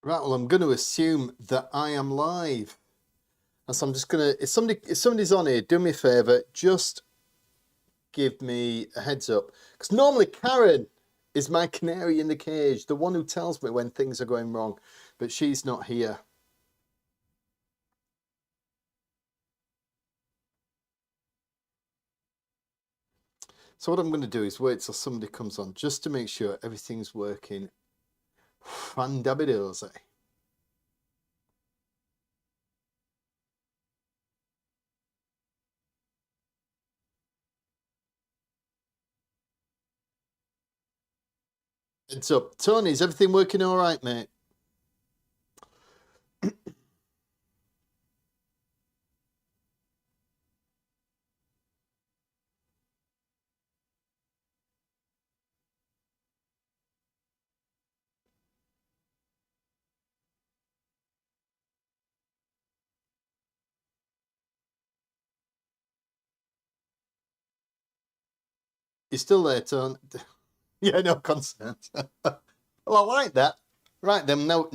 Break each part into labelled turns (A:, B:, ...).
A: Right, well, I'm going to assume that I am live. And so I'm just going to, if somebody's on here, do me a favour, just give me a heads up. Because normally Karen is my canary in the cage, the one who tells me when things are going wrong. But she's not here. So what I'm going to do is wait till somebody comes on just to make sure everything's working fandabidosi. Heads up. Tony, is everything working all right, mate? You still there, Tony? Yeah, no concerns. Well, I like that. Right then, now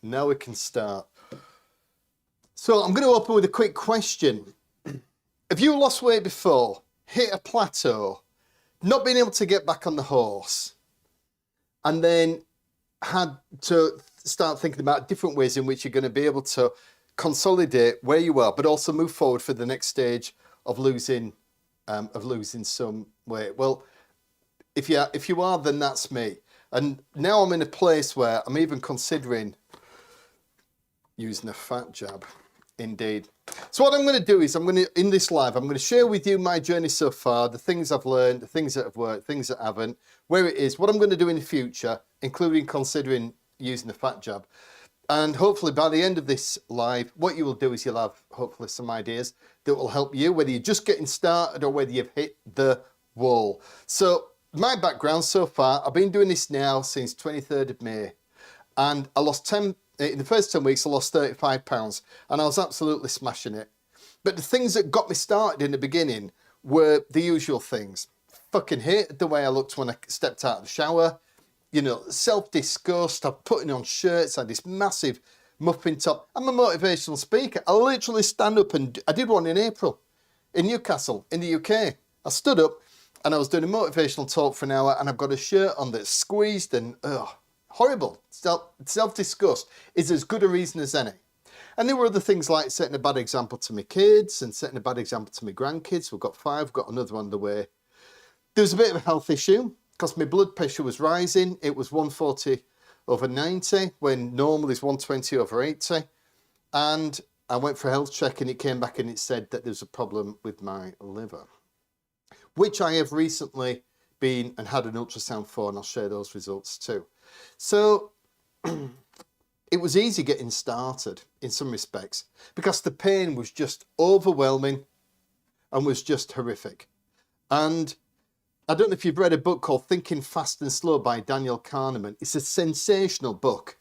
A: we can start. So I'm going to open with a quick question. Have you lost weight before, hit a plateau, not been able to get back on the horse, and then had to start thinking about different ways in which you're going to be able to consolidate where you are, but also move forward for the next stage of losing some weight? Well, if you are, then that's me. And now I'm in a place where I'm even considering using a fat jab. Indeed. So what I'm going to do is in this live, I'm going to share with you my journey so far, the things I've learned, the things that have worked, things that haven't, where it is, what I'm going to do in the future, including considering using the fat jab. And hopefully by the end of this live, what you will do is you'll have hopefully some ideas that will help you, whether you're just getting started or whether you've hit the wall. So my background so far, I've been doing this now since 23rd of May, and I lost 10, in the first 10 weeks, I lost 35 pounds, and I was absolutely smashing it. But the things that got me started in the beginning were the usual things. Fucking hated the way I looked when I stepped out of the shower. You know, self-disgust, I'm putting on shirts, I had this massive muffin top. I'm a motivational speaker. I literally stand up, and I did one in April in Newcastle, in the UK. I stood up and I was doing a motivational talk for an hour, and I've got a shirt on that's squeezed and horrible. Self-disgust is as good a reason as any. And there were other things like setting a bad example to my kids and setting a bad example to my grandkids. We've got 5, we've got another on the way. There was a bit of a health issue because my blood pressure was rising. It was 140/90 when normal is 120/80. And I went for a health check, and it came back and it said that there's a problem with my liver, which I have recently been and had an ultrasound for, and I'll share those results too. So it was easy getting started in some respects because the pain was just overwhelming and was just horrific. And I don't know if you've read a book called Thinking Fast and Slow by Daniel Kahneman. It's a sensational book,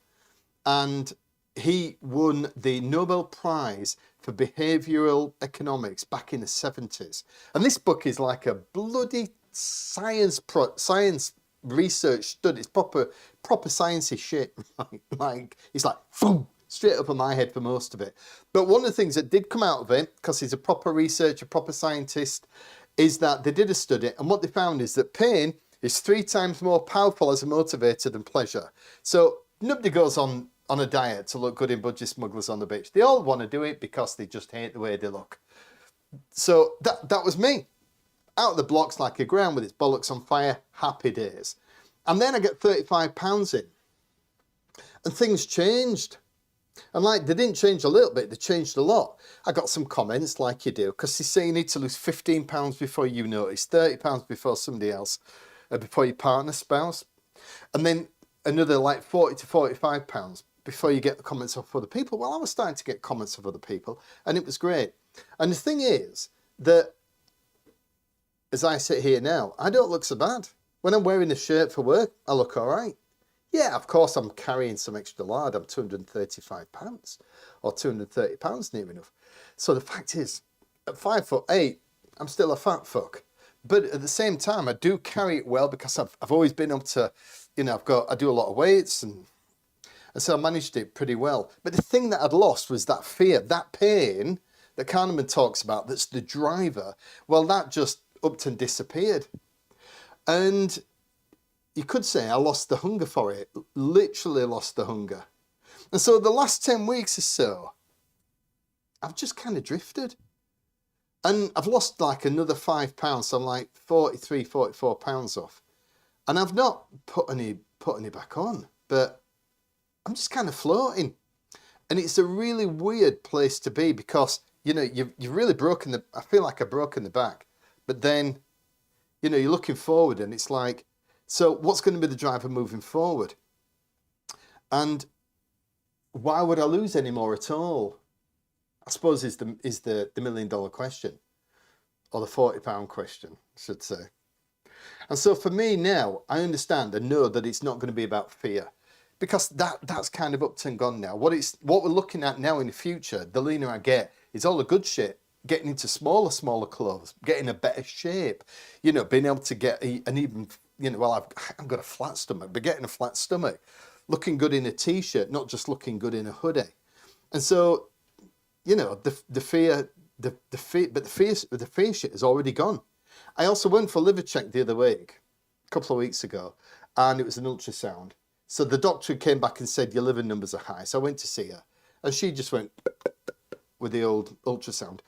A: and he won the Nobel Prize for behavioral economics back in the 70s. And this book is like a bloody science research study. It's proper sciencey shit. Like it's like boom, straight up in my head for most of it. But one of the things that did come out of it, because he's a proper researcher, proper scientist, is that they did a study, and what they found is that pain is 3 times more powerful as a motivator than pleasure. So nobody goes on a diet to look good in Budgie Smugglers on the Beach. They all want to do it because they just hate the way they look. So that was me. Out of the blocks like a ground with its bollocks on fire, happy days. And then I get 35 pounds in, and things changed. And like, they didn't change a little bit, they changed a lot. I got some comments like you do, because they say you need to lose 15 pounds before you notice, 30 pounds before somebody else, before your partner, spouse. And then another like 40 to 45 pounds before you get the comments off other people. Well, I was starting to get comments of other people, and it was great. And the thing is that, as I sit here now, I don't look so bad. When I'm wearing a shirt for work, I look all right. Yeah, of course, I'm carrying some extra lard. I'm 235 pounds, or 230 pounds near enough. So the fact is, at 5'8", I'm still a fat fuck. But at the same time, I do carry it well because I've always been up to, you know, I do a lot of weights, and And so I managed it pretty well. But the thing that I'd lost was that fear, that pain that Kahneman talks about, that's the driver. Well, that just upped and disappeared. And you could say I lost the hunger for it, literally lost the hunger. And so the last 10 weeks or so, I've just kind of drifted. And I've lost like another 5 pounds, so I'm like 43, 44 pounds off. And I've not put any back on, but I'm just kind of floating. And it's a really weird place to be because, you know, you've really broken I feel like I've broken the back. But then, you know, you're looking forward and it's like, so what's going to be the driver moving forward? And why would I lose any more at all? I suppose is the $1 million question, or the 40-pound question, I should say. And so for me now, I understand and know that it's not going to be about fear, because that's kind of up and gone now. What we're looking at now in the future, the leaner I get, is all the good shit. Getting into smaller clothes, getting a better shape, you know, being able to get an even, you know, well, I've got a flat stomach, but getting a flat stomach, looking good in a t-shirt, not just looking good in a hoodie. And so, you know, the fear shit is already gone. I also went for a liver check the other week, a couple of weeks ago, and it was an ultrasound. So the doctor came back and said, your liver numbers are high. So I went to see her, and she just went with the old ultrasound.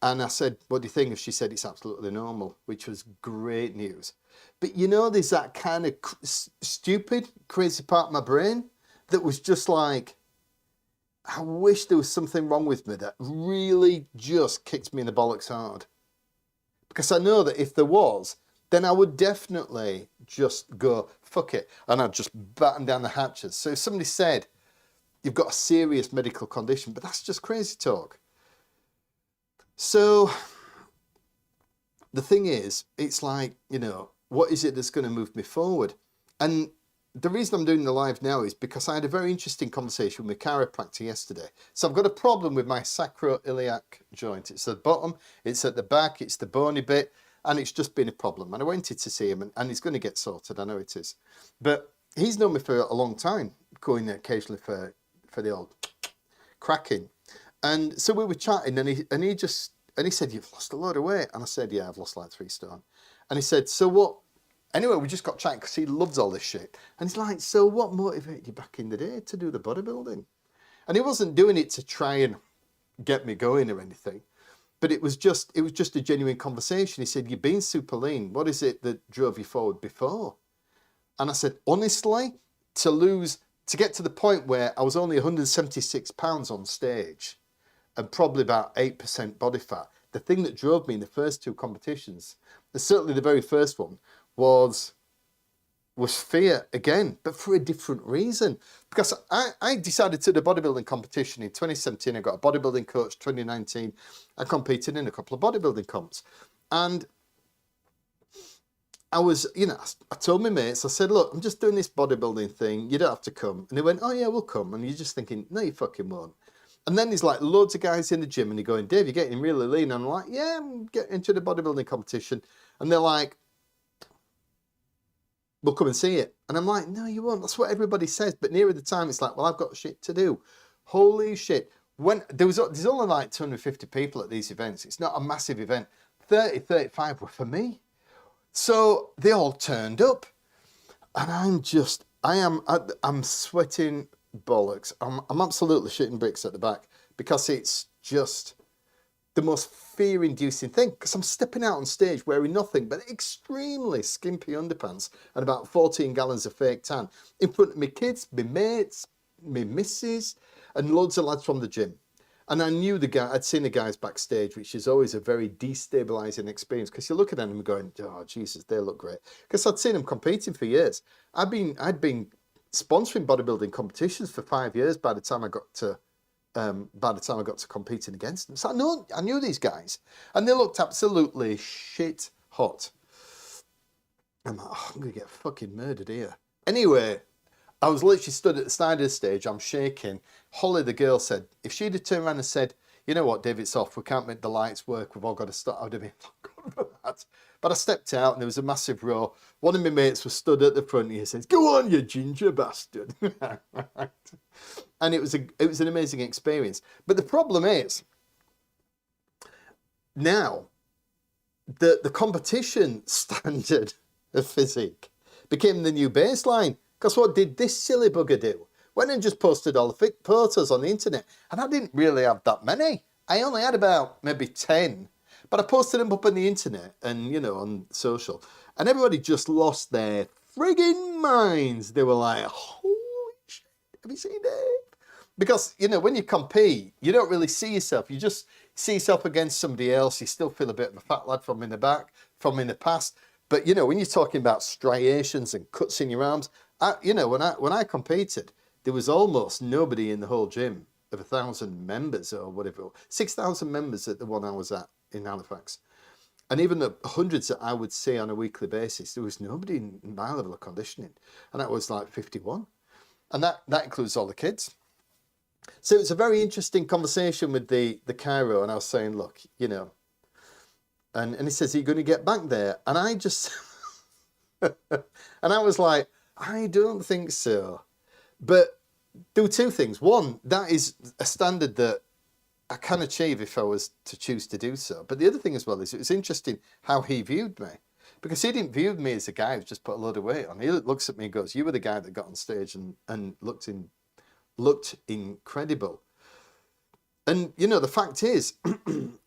A: And I said, what do you think? And she said, it's absolutely normal, which was great news. But you know, there's that kind of stupid, crazy part of my brain that was just like, I wish there was something wrong with me that really just kicked me in the bollocks hard. Because I know that if there was, then I would definitely just go, fuck it. And I'd just batten down the hatches. So if somebody said, you've got a serious medical condition, but that's just crazy talk. So the thing is, it's like, you know, what is it that's going to move me forward? And the reason I'm doing the live now is because I had a very interesting conversation with my chiropractor yesterday. So I've got a problem with my sacroiliac joint. It's at the bottom, it's at the back, it's the bony bit, and it's just been a problem. And I went in to see him, and it's going to get sorted. I know it is. But he's known me for a long time, going there occasionally for the old cracking. And so we were chatting, and he said, you've lost a lot of weight. And I said, yeah, I've lost like 3 stone. And he said, so what? Anyway, we just got chatting because he loves all this shit. And he's like, so what motivated you back in the day to do the bodybuilding? And he wasn't doing it to try and get me going or anything, but it was just a genuine conversation. He said, you've been super lean. What is it that drove you forward before? And I said, honestly, to get to the point where I was only 176 pounds on stage and probably about 8% body fat, the thing that drove me in the first 2 competitions, and certainly the very first one, was fear again, but for a different reason. Because I decided to do a bodybuilding competition in 2017. I got a bodybuilding coach. 2019, I competed in a couple of bodybuilding comps. And I was, you know, I told my mates, I said, look, I'm just doing this bodybuilding thing. You don't have to come. And they went, oh yeah, we'll come. And you're just thinking, no, you fucking won't. And then there's like loads of guys in the gym and they're going, Dave, you're getting really lean. And I'm like, yeah, I'm getting into the bodybuilding competition. And they're like, we'll come and see it. And I'm like, no, you won't. That's what everybody says. But nearer the time, it's like, well, I've got shit to do. Holy shit. When there's only like 250 people at these events. It's not a massive event. 30, 35 were for me. So they all turned up. And I'm sweating bollocks. I'm absolutely shitting bricks at the back because it's just the most fear-inducing thing, because I'm stepping out on stage wearing nothing but extremely skimpy underpants and about 14 gallons of fake tan in front of my kids, my mates, my missus, and loads of lads from the gym. And I knew I'd seen the guys backstage, which is always a very destabilizing experience because you're looking at them going, oh, Jesus, they look great. Because I'd seen them competing for years. I'd been sponsoring bodybuilding competitions for 5 years by the time I got to competing against them. So I knew these guys, and they looked absolutely shit hot. I'm like, oh, I'm going to get fucking murdered here. Anyway, I was literally stood at the side of the stage, I'm shaking. Holly, the girl, said, if she'd have turned around and said, you know what, Dave, it's off, we can't make the lights work, we've all got to stop, I would have been, thank God for that. that. But I stepped out and there was a massive row. One of my mates was stood at the front and he says, "Go on, you ginger bastard." And it was an amazing experience. But the problem is, now, the competition standard of physique became the new baseline. Because what did this silly bugger do? Went and just posted all the photos on the internet. And I didn't really have that many. I only had about maybe 10. But I posted them up on the internet and, you know, on social. And everybody just lost their frigging minds. They were like, "Holy shit, have you seen it?" Because, you know, when you compete, you don't really see yourself. You just see yourself against somebody else. You still feel a bit of a fat lad from in the past. But, you know, when you're talking about striations and cuts in your arms, you know, when I competed, there was almost nobody in the whole gym of 1,000 members or whatever. 6,000 members at the one I was at in Halifax. And even the hundreds that I would see on a weekly basis, there was nobody in my level of conditioning. And that was like 51. And that includes all the kids. So it's a very interesting conversation with the chiro, and I was saying, look, you know, and he says, "Are you going to get back there?" And I just, and I was like, "I don't think so." But there were two things. One, that is a standard that I can achieve if I was to choose to do so. But the other thing as well is it was interesting how he viewed me, because he didn't view me as a guy who's just put a load of weight on. He looks at me and goes, "You were the guy that got on stage and looked incredible." And, you know, the fact is,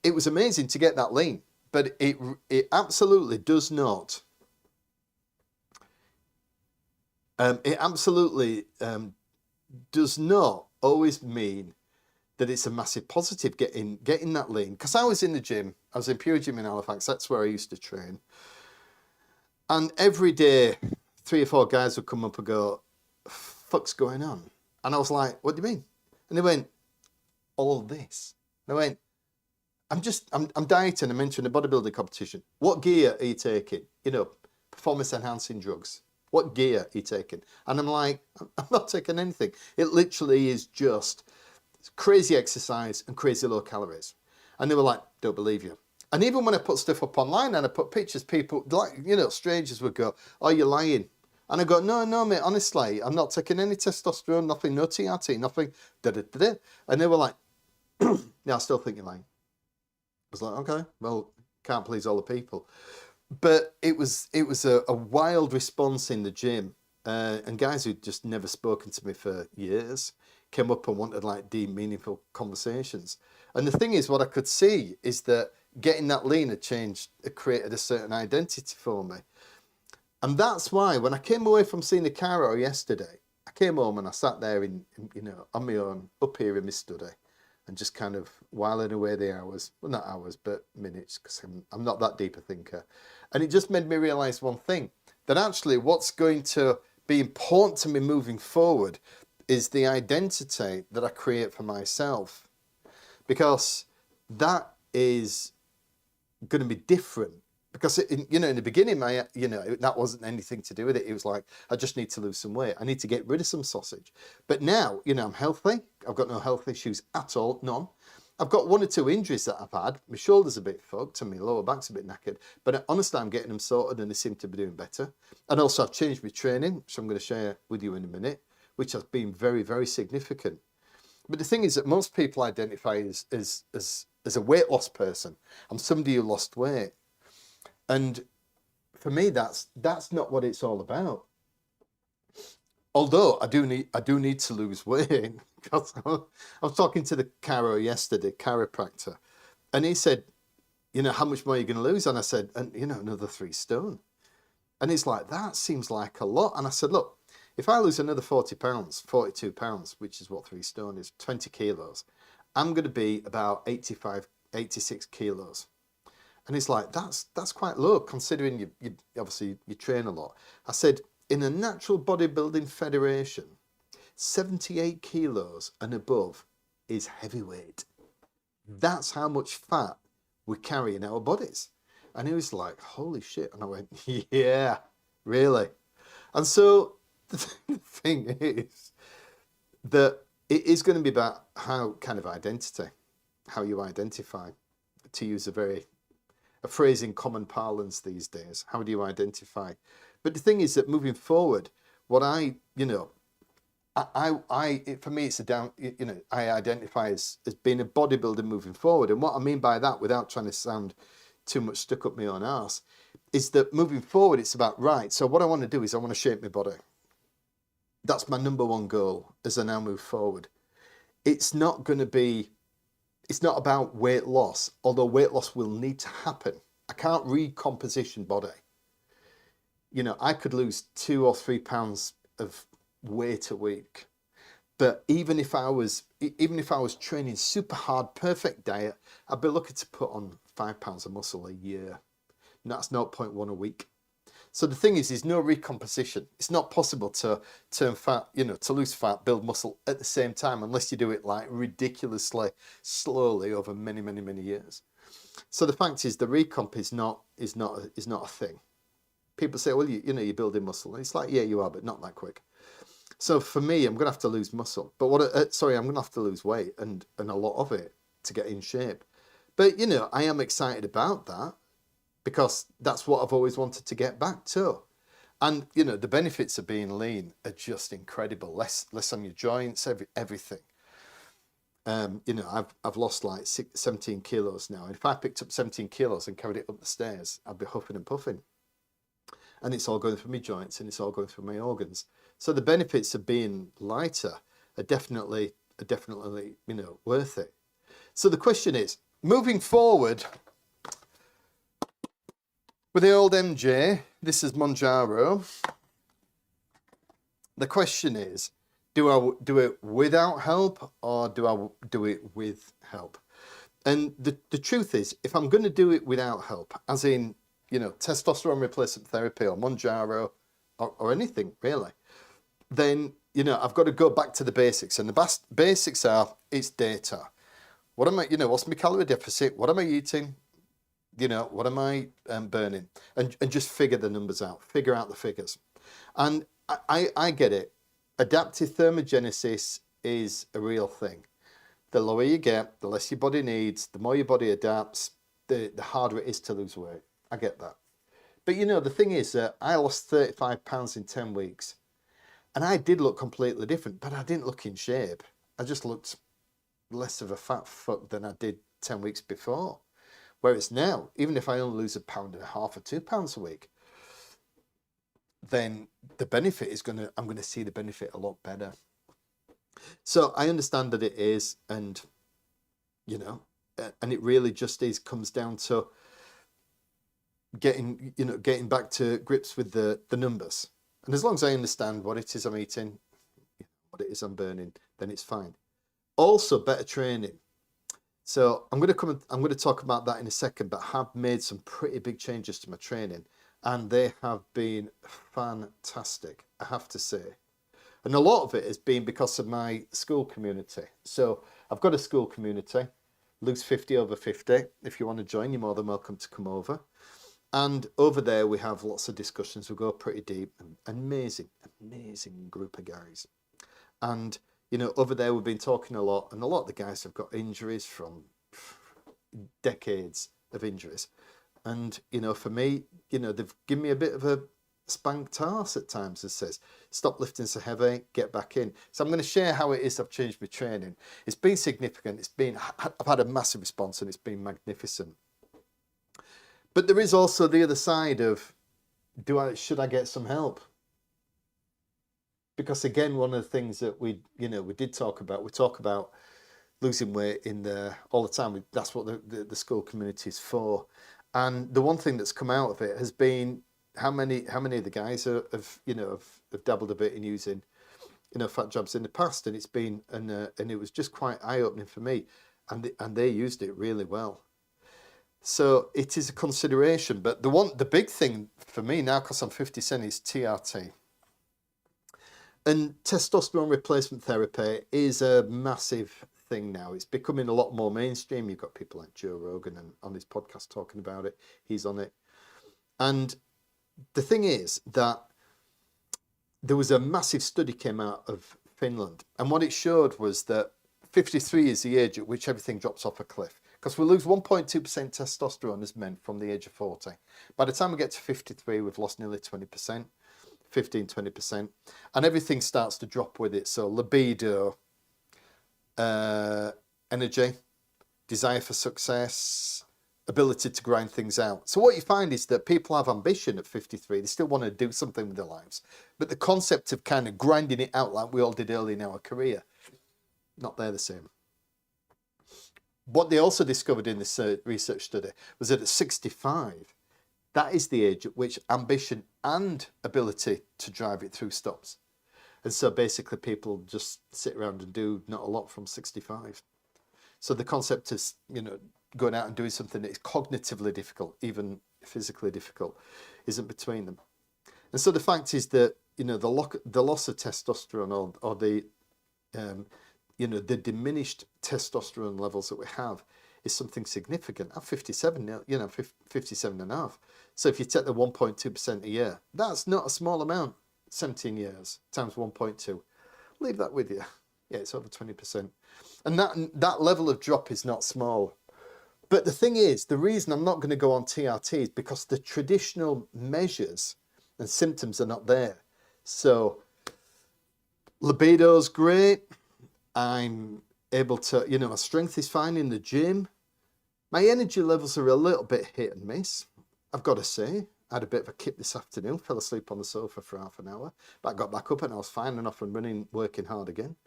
A: it was amazing to get that lean, but it absolutely does not, does not always mean that it's a massive positive getting that lean. Because I was in the gym, I was in Pure Gym in Halifax, that's where I used to train. And every day, 3 or 4 guys would come up and go, "Fuck's going on?" And I was like, "What do you mean?" And they went, "All this." And I went, I'm dieting, I'm entering a bodybuilding competition. What gear are you taking? You know, performance enhancing drugs. What gear are you taking? And I'm like, I'm not taking anything. It literally is just crazy exercise and crazy low calories. And they were like, "Don't believe you." And even when I put stuff up online and I put pictures, people, like, you know, strangers would go, "Oh, you're lying." And I go, no, mate, honestly, I'm not taking any testosterone, nothing, no TRT, nothing, da-da-da-da. And they were like, "Yeah, I still think you're lying." I was like, "Okay, well, can't please all the people." But it was a wild response in the gym. And guys who'd just never spoken to me for years came up and wanted like deep, meaningful conversations. And the thing is, what I could see is that getting that lean had created a certain identity for me. And that's why when I came away from seeing the chiro yesterday, I came home and I sat there in you know, on my own, up here in my study, and just kind of whiling away the hours. Well, not hours, but minutes, because I'm not that deep a thinker. And it just made me realize one thing, that actually what's going to be important to me moving forward is the identity that I create for myself. Because that is going to be different. Because, you know, in the beginning, that wasn't anything to do with it. It was like, I just need to lose some weight. I need to get rid of some sausage. But now, you know, I'm healthy. I've got no health issues at all, none. I've got 1 or 2 injuries that I've had. My shoulder's a bit fucked and my lower back's a bit knackered. But honestly, I'm getting them sorted and they seem to be doing better. And also, I've changed my training, which I'm going to share with you in a minute, which has been very, very significant. But the thing is that most people identify as a weight loss person. I'm somebody who lost weight. And for me, that's not what it's all about. Although I do need to lose weight. Because I was talking to the chiro yesterday, chiropractor, and he said, "You know, how much more are you going to lose?" And I said, "And you know, another 3 stone." And he's like, "That seems like a lot." And I said, "Look, if I lose another 40 pounds, 42 pounds, which is what 3 stone is, 20 kilos, I'm going to be about 85, 86 kilos. And he's like, that's quite low, considering you obviously you train a lot. I said, in a natural bodybuilding federation, 78 kilos and above is heavyweight. That's how much fat we carry in our bodies. And he was like, "Holy shit." And I went, "Yeah, really?" And so the thing is that it is going to be about how kind of identity, how you identify, to use a very a phrase in common parlance these days. How do you identify? But the thing is that moving forward, what I, you know, for me, it's a down, you know, I identify as being a bodybuilder moving forward. And what I mean by that, without trying to sound too much stuck up my own arse, is that moving forward, it's about, right, so what I want to do is I want to shape my body. That's my number one goal as I now move forward. It's not going to be, it's not about weight loss, although weight loss will need to happen. I can't recomposition body. You know, I could lose 2 or 3 pounds of weight a week. But even if I was training super hard, perfect diet, I'd be looking to put on 5 pounds of muscle a year. And that's 0.1 a week. So the thing is, there's no recomposition. It's not possible to turn fat, you know, to lose fat, build muscle at the same time, unless you do it like ridiculously slowly over many, many, many years. So the fact is, the recomp is not a thing. People say, well, you know, you're building muscle. It's like, yeah, you are, but not that quick. So for me, I'm going to have to lose muscle. But I'm going to have to lose weight and a lot of it to get in shape. But, you know, I am excited about that, because that's what I've always wanted to get back to. And, you know, the benefits of being lean are just incredible. Less on your joints, everything. You know, I've lost like 17 kilos now. And if I picked up 17 kilos and carried it up the stairs, I'd be huffing and puffing. And it's all going through my joints and it's all going through my organs. So the benefits of being lighter are definitely, you know, worth it. So the question is, moving forward, with the old MJ, this is Monjaro. The question is, do I do it without help or do I do it with help? And the truth is, if I'm going to do it without help, as in, you know, testosterone replacement therapy or Monjaro or anything really, then, you know, I've got to go back to the basics. And the basics are, it's data. What am I, you know, what's my calorie deficit? What am I eating? You know, what am I burning? And just figure the numbers out, figure out the figures. And I get it. Adaptive thermogenesis is a real thing. The lower you get, the less your body needs, the more your body adapts, the harder it is to lose weight. I get that. But you know, the thing is that I lost 35 pounds in 10 weeks. And I did look completely different, but I didn't look in shape. I just looked less of a fat fuck than I did 10 weeks before. Whereas now, even if I only lose 1.5 pounds or 2 pounds a week, then the benefit is I'm going to see the benefit a lot better. So I understand that it is, and, you know, and it really just comes down to getting back to grips with the numbers. And as long as I understand what it is I'm eating, what it is I'm burning, then it's fine. Also, better training. So I'm going to talk about that in a second, but I have made some pretty big changes to my training, and they have been fantastic, I have to say. And a lot of it has been because of my school community. So I've got a school community, Lose 50 over 50. If you want to join, you're more than welcome to come over. And over there we have lots of discussions. We go pretty deep. Amazing group of guys. And you know, over there we've been talking a lot, and a lot of the guys have got injuries from decades of injuries. And, you know, for me, you know, they've given me a bit of a spanked arse at times and says, stop lifting so heavy, get back in. So I'm going to share how it is I've changed my training. It's been significant. I've had a massive response, and it's been magnificent. But there is also the other side of, should I get some help? Because again, one of the things that we talk about losing weight all the time. That's what the school community is for. And the one thing that's come out of it has been how many of the guys have dabbled a bit in using, fat jabs in the past, and it was just quite eye-opening for me, and they used it really well. So it is a consideration. But the big thing for me now, because I'm 50 cent, is TRT. And testosterone replacement therapy is a massive thing now. It's becoming a lot more mainstream. You've got people like Joe Rogan and on his podcast talking about it. He's on it. And the thing is that there was a massive study came out of Finland. And what it showed was that 53 is the age at which everything drops off a cliff. because we lose 1.2% testosterone as men from the age of 40. By the time we get to 53, we've lost nearly 20%, 15-20%, and everything starts to drop with it. So libido, energy, desire for success, ability to grind things out. So what you find is that people have ambition at 53. They still want to do something with their lives. But the concept of kind of grinding it out like we all did early in our career, not there the same. What they also discovered in this research study was that at 65, that is the age at which ambition and ability to drive it through stops. And so basically people just sit around and do not a lot from 65. So the concept is, you know, going out and doing something that is cognitively difficult, even physically difficult, isn't between them. And so the fact is that, you know, the loss of testosterone or the, you know, the diminished testosterone levels that we have is something significant. I'm 57 now, you know, 57 and a half. So if you take the 1.2% a year, that's not a small amount. 17 years times 1.2. Leave that with you. Yeah, it's over 20%. And that level of drop is not small. But the thing is, the reason I'm not going to go on TRT is because the traditional measures and symptoms are not there. So libido's great. I'm able to, you know, my strength is fine in the gym. My energy levels are a little bit hit and miss, I've got to say. I had a bit of a kip this afternoon, fell asleep on the sofa for half an hour, but I got back up and I was fine and off and running, working hard again.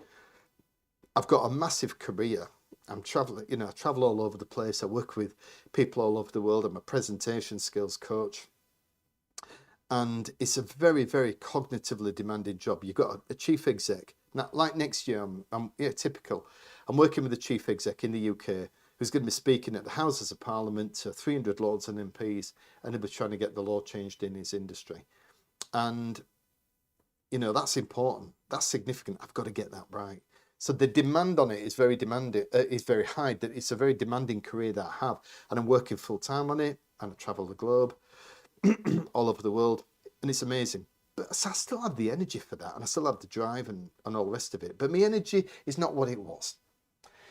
A: I've got a massive career. I'm traveling, you know, I travel all over the place. I work with people all over the world. I'm a presentation skills coach. And it's a very, very cognitively demanding job. You've got a chief exec. Now, like next year, yeah, typical. I'm working with a chief exec in the UK who's going to be speaking at the Houses of Parliament to 300 lords and MPs, and he'll be trying to get the law changed in his industry. And, you know, that's important. That's significant. I've got to get that right. So the demand on it is very demanding, is very high. That it's a very demanding career that I have, and I'm working full time on it, and I travel the globe, all over the world, and it's amazing. But I still have the energy for that, and I still have the drive and all the rest of it. But my energy is not what it was.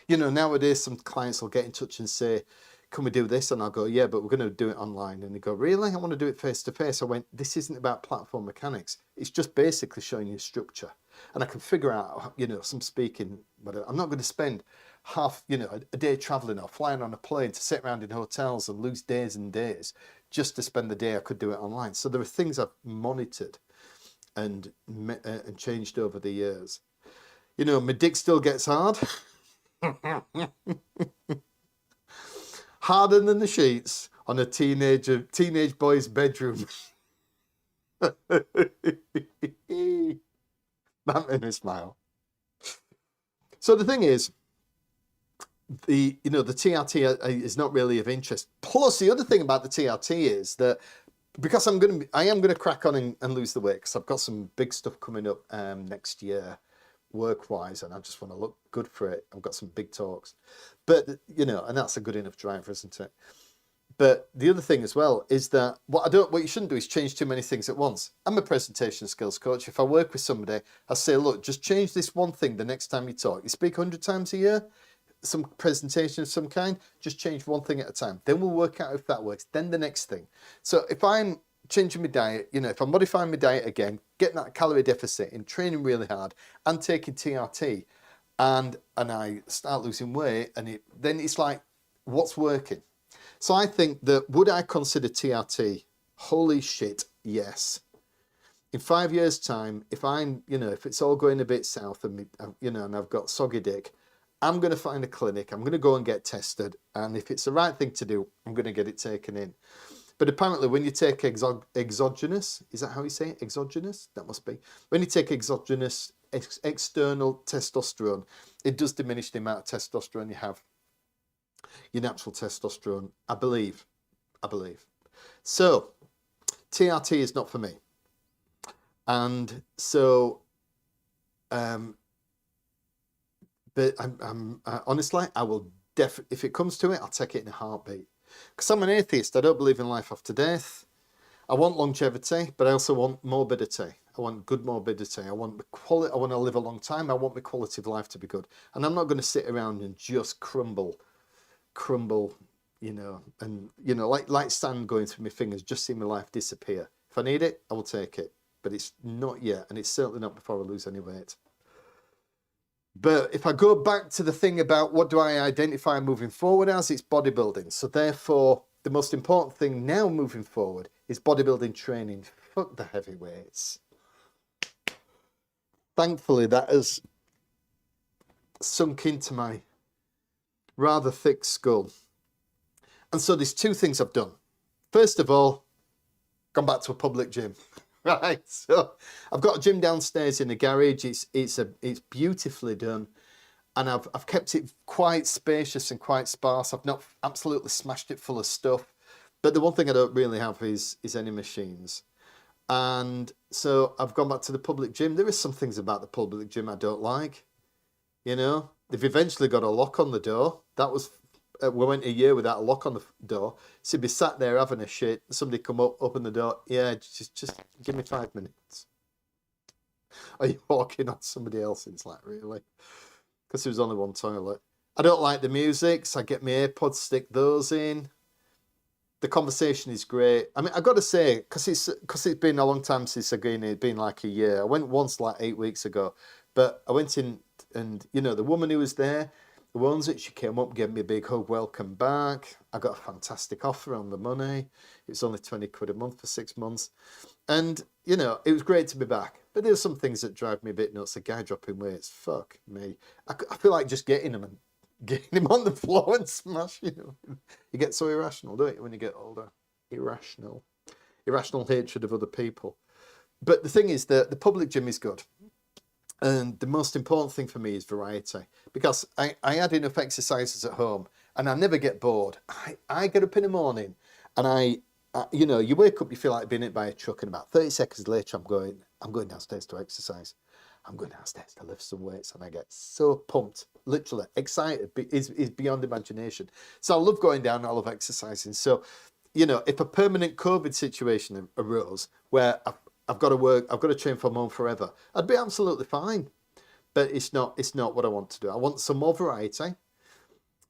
A: You know, nowadays some clients will get in touch and say, can we do this? And I'll go, yeah, but we're going to do it online. And they go, really? I want to do it face to face. I went, this isn't about platform mechanics. It's just basically showing you structure. And I can figure out, you know, some speaking, but I'm not going to spend half, you know, a day traveling or flying on a plane to sit around in hotels and lose days and days just to spend the day. I could do it online. So there are things I've monitored and changed over the years. You know, my dick still gets hard. Harder than the sheets on a teenage boy's bedroom. That made me smile. So the thing is, the TRT is not really of interest. Plus, the other thing about the TRT is that because I am gonna crack on and lose the weight, because I've got some big stuff coming up next year, work-wise, and I just want to look good for it. I've got some big talks, but you know, and that's a good enough driver, isn't it? But the other thing as well is that what you shouldn't do is change too many things at once. I'm a presentation skills coach. If I work with somebody, I say, look, just change this one thing the next time you talk. You speak 100 times a year, some presentation of some kind, just change one thing at a time. Then we'll work out if that works. Then the next thing. So if I'm changing my diet, you know, if I'm modifying my diet again, getting that calorie deficit and training really hard and taking TRT, and I start losing weight, and then it's like, what's working? So I think that, would I consider TRT? Holy shit, yes. In 5 years' time, if it's all going a bit south and and I've got soggy dick, I'm going to find a clinic. I'm going to go and get tested, and if it's the right thing to do, I'm going to get it taken in. But apparently, when you take exogenous, is that how you say it? Exogenous? That must be. When you take exogenous external testosterone, it does diminish the amount of testosterone you have. Your natural testosterone, I believe. So, TRT is not for me. And so, but honestly, I will if it comes to it, I'll take it in a heartbeat. Because I'm an atheist, I don't believe in life after death. I want longevity, but I also want morbidity. I want good morbidity. I want I want to live a long time. I want my quality of life to be good. And I'm not going to sit around and just crumble crumble, you know, and, you know, like sand going through my fingers, just see my life disappear. If I need it, I will take it, but it's not yet, and it's certainly not before I lose any weight. But if I go back to the thing about what do I identify moving forward as, it's bodybuilding. So therefore, the most important thing now moving forward is bodybuilding training. Fuck the heavy weights. Thankfully, that has sunk into my rather thick skull. And so there's two things I've done. First of all, gone back to a public gym. Right, so I've got a gym downstairs in the garage. It's beautifully done, and I've kept it quite spacious and quite sparse. I've not absolutely smashed it full of stuff, but the one thing I don't really have is any machines. And so I've gone back to the public gym. There are some things about the public gym I don't like. You know, they've eventually got a lock on the door. That was, we went a year without a lock on the door. So you'd be sat there having a shit. Somebody come up, open the door. Yeah, just give me 5 minutes. Are you walking on somebody else? It's like, really? Because there was only one toilet. I don't like the music, so I get my AirPods, stick those in. The conversation is great. I mean, I've got to say, because it's been a long time since I've been, it's been like a year. I went once like 8 weeks ago, but I went in and, you know, the woman who was there, who owns it, she came up, gave me a big hug, welcome back. I got a fantastic offer on the money. It was only 20 quid a month for 6 months. And, you know, it was great to be back. But there's some things that drive me a bit nuts. A guy dropping weights, fuck me. I feel like just getting him and getting him on the floor and smashing him. You get so irrational, don't you, when you get older? Irrational. Irrational hatred of other people. But the thing is that the public gym is good. And the most important thing for me is variety, because I had enough exercises at home and I never get bored. I get up in the morning and I you know, you wake up, you feel like being hit by a truck, and about 30 seconds later, I'm going downstairs to exercise. I'm going downstairs to lift some weights, and I get so pumped, literally excited. Is beyond imagination. So I love going down, I love exercising. So, you know, if a permanent COVID situation arose where I've got to work, I've got to train from home forever, I'd be absolutely fine. But it's not what I want to do. I want some more variety,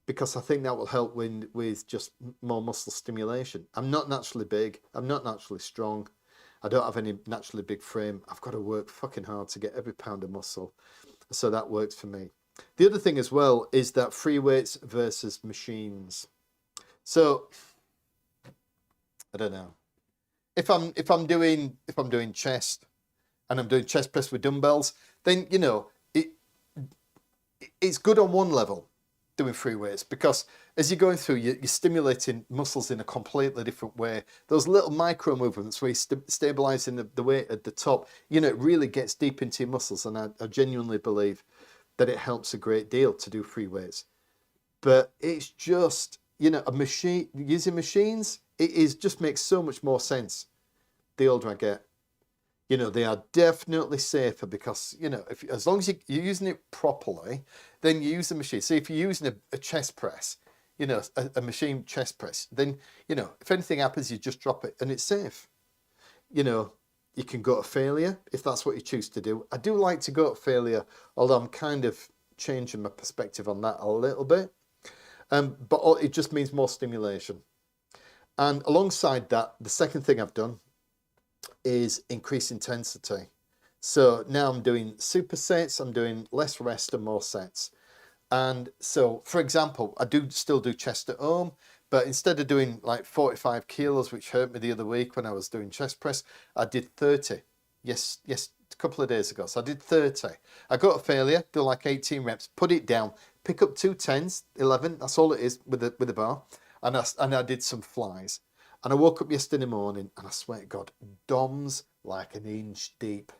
A: because I think that will help with just more muscle stimulation. I'm not naturally big. I'm not naturally strong. I don't have any naturally big frame. I've got to work fucking hard to get every pound of muscle. So that works for me. The other thing as well is that free weights versus machines. So I don't know. If I'm doing chest and I'm doing chest press with dumbbells, then, you know, it's good on one level doing free weights, because as you're going through, you're stimulating muscles in a completely different way. Those little micro movements where you're stabilizing the weight at the top, you know, it really gets deep into your muscles, and I genuinely believe that it helps a great deal to do free weights. But it's just, you know, using machines, just makes so much more sense the older I get. You know, they are definitely safer, because, you know, as long as you're using it properly, then you use the machine. See, if you're using a chest press, you know, a machine chest press, then, you know, if anything happens, you just drop it and it's safe. You know, you can go to failure if that's what you choose to do. I do like to go to failure, although I'm kind of changing my perspective on that a little bit. But it just means more stimulation. And alongside that, the second thing I've done is increase intensity. So now I'm doing supersets, I'm doing less rest and more sets. And so, for example, I still do chest at home, but instead of doing like 45 kilos, which hurt me the other week when I was doing chest press, I did 30. Yes, a couple of days ago. So I did 30. I go to failure, do like 18 reps, put it down, pick up 2 10s, 11, that's all it is with a bar. And I did some flies. And I woke up yesterday morning and I swear to God, DOMs like an inch deep.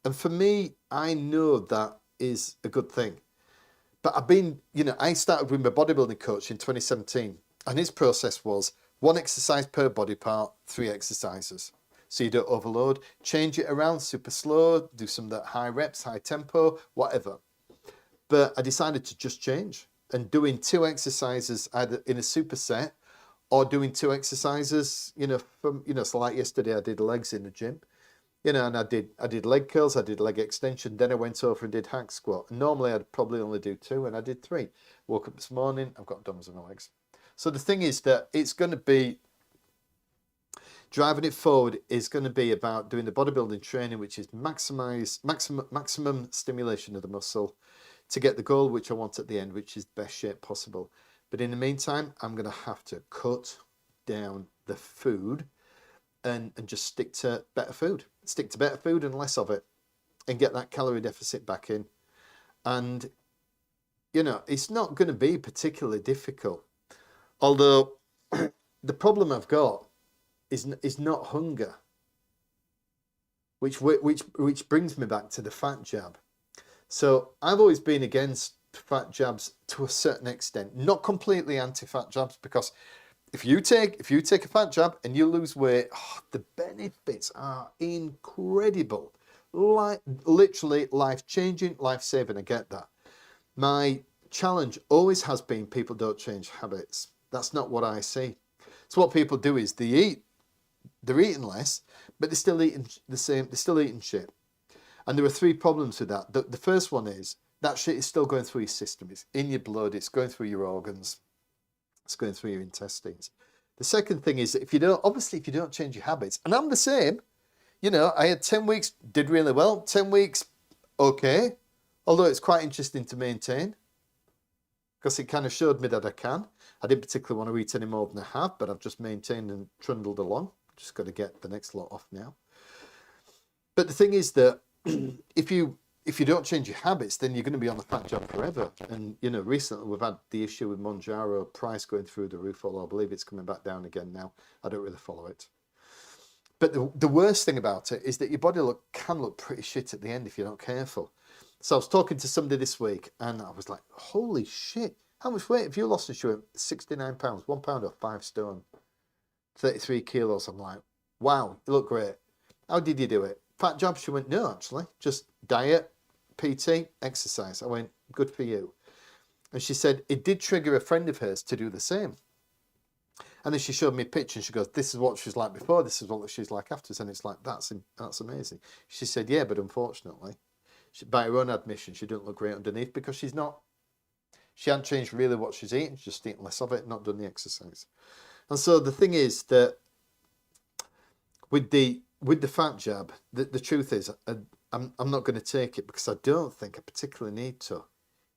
A: And for me, I know that is a good thing. But I've been, you know, I started with my bodybuilding coach in 2017. And his process was 1 exercise per body part, 3 exercises. So you don't overload, change it around super slow, do some of that high reps, high tempo, whatever. But I decided to just change and doing 2 exercises either in a superset or doing 2 exercises, you know, so like yesterday I did legs in the gym, you know, and I did leg curls, I did leg extension, then I went over and did hack squat. Normally I'd probably only do 2 and I did 3. Woke up this morning, I've got DOMs on my legs. So the thing is that it's going to be, driving it forward is going to be about doing the bodybuilding training, which is maximum stimulation of the muscle to get the goal which I want at the end, which is best shape possible. But in the meantime, I'm going to have to cut down the food and just stick to better food. Stick to better food and less of it, and get that calorie deficit back in. And, you know, it's not going to be particularly difficult. Although the problem I've got is not hunger, which brings me back to the fat jab. So I've always been against fat jabs to a certain extent, not completely anti-fat jabs, because if you take a fat jab and you lose weight, the benefits are incredible, like literally life-changing, life-saving. I get that. My challenge always has been people don't change habits. That's not what I see. So what people do is they're eating less, but they're still eating the same. They're still eating shit. And there are three problems with that. The first one is that shit is still going through your system. It's in your blood. It's going through your organs. It's going through your intestines. The second thing is that if you don't change your habits, and I'm the same, you know, I had 10 weeks, did really well. 10 weeks, okay. Although it's quite interesting to maintain, because it kind of showed me that I can. I didn't particularly want to eat any more than I have, but I've just maintained and trundled along. Just got to get the next lot off now. But the thing is that if you don't change your habits, then you're going to be on the fat jab forever. And, you know, recently we've had the issue with Monjaro price going through the roof, although I believe it's coming back down again now. I don't really follow it. But the worst thing about it is that your body can look pretty shit at the end if you're not careful. So I was talking to somebody this week and I was like, holy shit, how much weight have you lost this year? 69 pounds, 1 pound or 5 stone, 33 kilos. I'm like, wow, you look great. How did you do it? Fat jab? She went, no, actually, just diet, PT, exercise. I went, good for you. And she said it did trigger a friend of hers to do the same. And then she showed me a picture and she goes, this is what she's like before, this is what she's like after. And it's like, that's amazing. She said, yeah, but unfortunately, by her own admission, she didn't look great underneath because she hadn't changed really what she's eating, she's just eating less of it, not done the exercise. And so the thing is that with the fat jab, the truth is, I'm not going to take it because I don't think I particularly need to.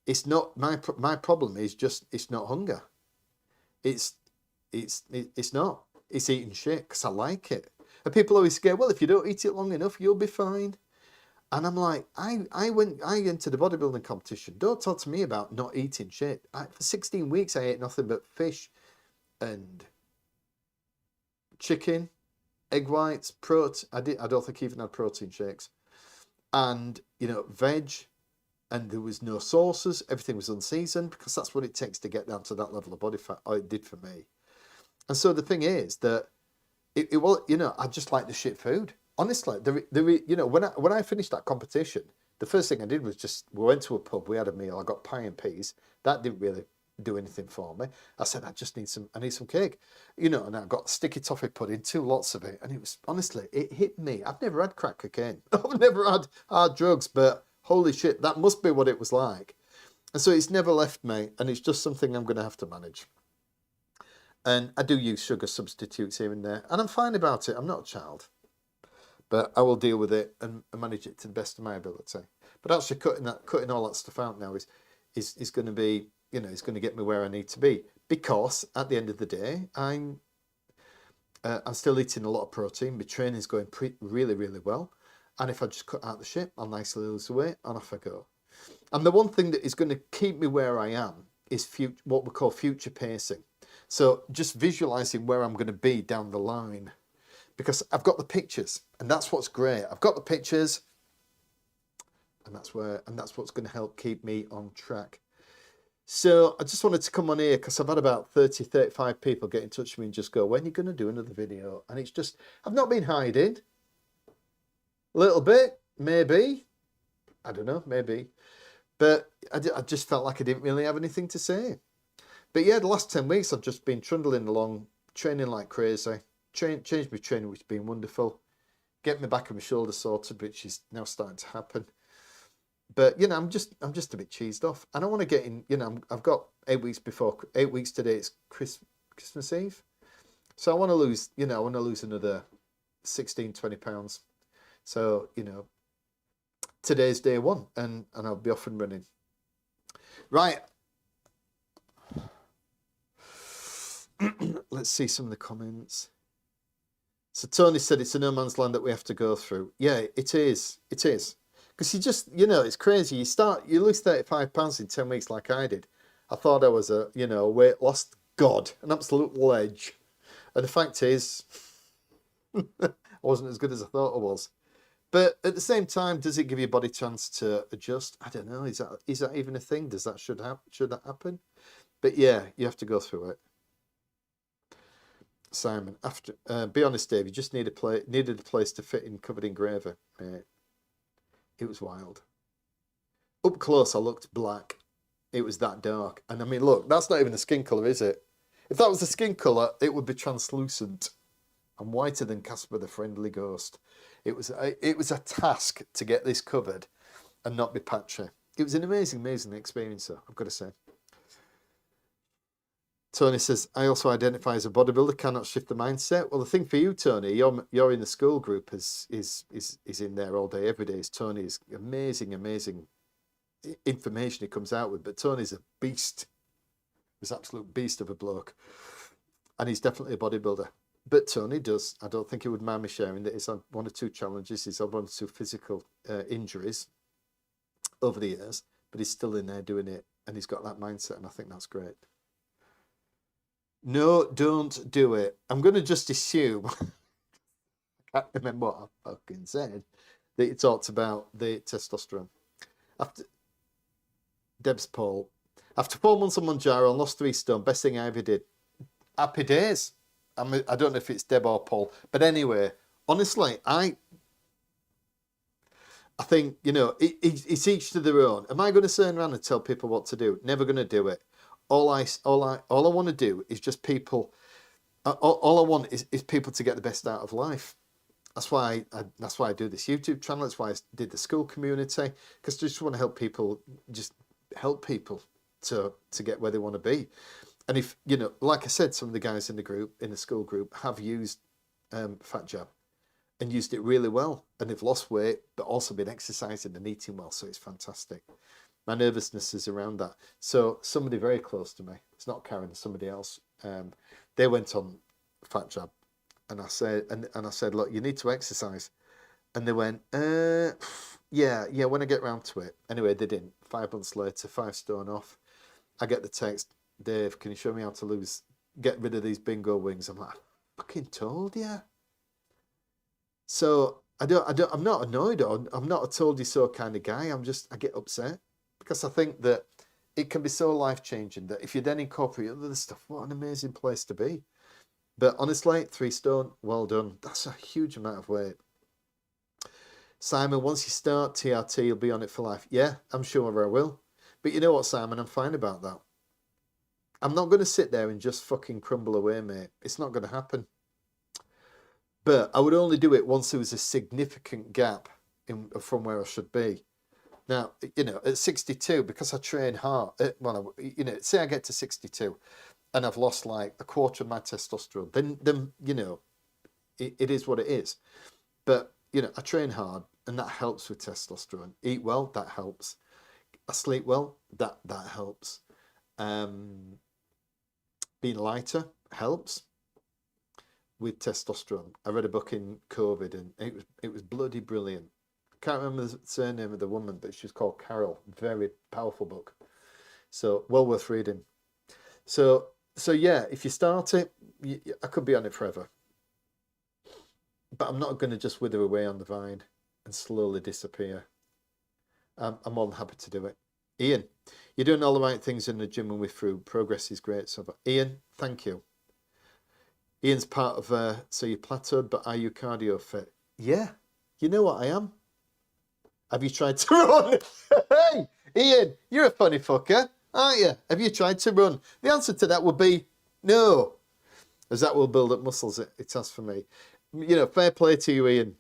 A: It's not my problem. Is just it's not hunger. It's not. It's eating shit because I like it. And people always say, well, if you don't eat it long enough, you'll be fine. And I'm like, I entered the bodybuilding competition. Don't talk to me about not eating shit. For 16 weeks, I ate nothing but fish and chicken, egg whites, I don't think I even had protein shakes. And, you know, veg, and there was no sauces. Everything was unseasoned because that's what it takes to get down to that level of body fat. Oh, it did for me. And so the thing is that it was, you know, I just like the shit food. Honestly, you know, when I finished that competition, the first thing I did was we went to a pub, we had a meal, I got pie and peas. That didn't really do anything for me. I said, I need some cake. You know, and I got sticky toffee pudding, 2 lots of it. And it was, honestly, it hit me. I've never had crack cocaine. I've never had hard drugs, but holy shit, that must be what it was like. And so it's never left me, and it's just something I'm going to have to manage. And I do use sugar substitutes here and there, and I'm fine about it. I'm not a child. But I will deal with it and manage it to the best of my ability. But actually cutting all that stuff out now is going to be, you know, it's going to get me where I need to be. Because at the end of the day, I'm still eating a lot of protein. My training's going really, really well. And if I just cut out the shit, I'll nicely lose the weight and off I go. And the one thing that is going to keep me where I am is what we call future pacing. So just visualizing where I'm going to be down the line. Because I've got the pictures, and that's what's great. I've got the pictures, and that's what's going to help keep me on track. So I just wanted to come on here because I've had about 30, 35 people get in touch with me and just go, when are you going to do another video? And it's just, I've not been hiding. A little bit, maybe. I don't know, maybe. But I just felt like I didn't really have anything to say. But yeah, the last 10 weeks I've just been trundling along, training like crazy. Changed my training, which has been wonderful. Get my back and my shoulder sorted, which is now starting to happen. But you know, I'm just a bit cheesed off, and I want to get in. You know, I've got 8 weeks before 8 weeks today. It's Christmas Eve, so I want to lose. You know, I want to lose another 16, 20 pounds. So you know, today's day one, and I'll be off and running. Right. Let's see some of the comments. So Tony said it's a no man's land that we have to go through. Yeah, it is. It is. Because you just, you know, it's crazy. You lose 35 pounds in 10 weeks like I did. I thought I was a, you know, weight loss god, an absolute ledge. And the fact is, I wasn't as good as I thought I was. But at the same time, does it give your body a chance to adjust? I don't know. Is that even a thing? Should that happen? But yeah, you have to go through it. Simon, after be honest, Dave, you just needed a place to fit in covered in gravy. It was wild. Up close, I looked black. It was that dark. And I mean, look, that's not even the skin colour, is it? If that was the skin colour, it would be translucent. I'm whiter than Casper the Friendly Ghost. It was a task to get this covered and not be patchy. It was an amazing experience, though, I've got to say. Tony says, I also identify as a bodybuilder, cannot shift the mindset. Well, the thing for you, Tony, you're in the school group, is in there all day, every day. Tony's amazing information he comes out with. But Tony's a beast. He's an absolute beast of a bloke. And he's definitely a bodybuilder. But Tony does, I don't think he would mind me sharing that he's had 1 or 2 challenges. He's had 1 or 2 physical injuries over the years. But he's still in there doing it. And he's got that mindset. And I think that's great. No, don't do it. I'm going to just assume, I can't remember what I fucking said, that you talked about the testosterone. After Deb's Paul, after 4 months on Mounjaro, I lost 3 stone. Best thing I ever did. Happy days. I don't know if it's Deb or Paul, but anyway, honestly, I think, you know, it's each to their own. Am I going to turn around and tell people what to do? Never going to do it. All I want to do is just people. All I want is people to get the best out of life. That's why I do this YouTube channel. That's why I did the school community, because I just want to help people. Just help people to get where they want to be. And if you know, like I said, some of the guys in the school group have used Fat Jab and used it really well, and they've lost weight, but also been exercising and eating well. So it's fantastic. My nervousness is around that. So somebody very close to me, it's not Karen, somebody else, they went on Fat Jab, and I said, look, you need to exercise. And they went, yeah, when I get round to it. Anyway, they didn't. 5 months later, 5 stone off. I get the text, Dave, can you show me how to get rid of these bingo wings? I'm like, I fucking told you. So I'm not annoyed, or I'm not a told you so kind of guy. I get upset. Because I think that it can be so life-changing that if you then incorporate other stuff, what an amazing place to be. But honestly, 3 stone, well done. That's a huge amount of weight. Simon, once you start TRT, you'll be on it for life. Yeah, I'm sure I will. But you know what, Simon? I'm fine about that. I'm not going to sit there and just fucking crumble away, mate. It's not going to happen. But I would only do it once there was a significant gap from where I should be. Now, you know, at 62, because I train hard, you know, say I get to 62 and I've lost like a quarter of my testosterone, then you know, it is what it is. But, you know, I train hard and that helps with testosterone. Eat well, that helps. I sleep well, that helps. Being lighter helps with testosterone. I read a book in COVID and it was bloody brilliant. Can't remember the surname of the woman, but she's called Carol. Very powerful book. So well worth reading. So yeah, if you start it, I could be on it forever. But I'm not going to just wither away on the vine and slowly disappear. I'm more than happy to do it. Ian, you're doing all the right things in the gym and with food. Progress is great. So, Ian, thank you. Ian's part of, so you plateaued, but are you cardio fit? Yeah, you know what I am. Have you tried to run? Hey, Ian, you're a funny fucker, aren't you? Have you tried to run? The answer to that would be no, as that will build up muscles. It has for me. You know, fair play to you, Ian.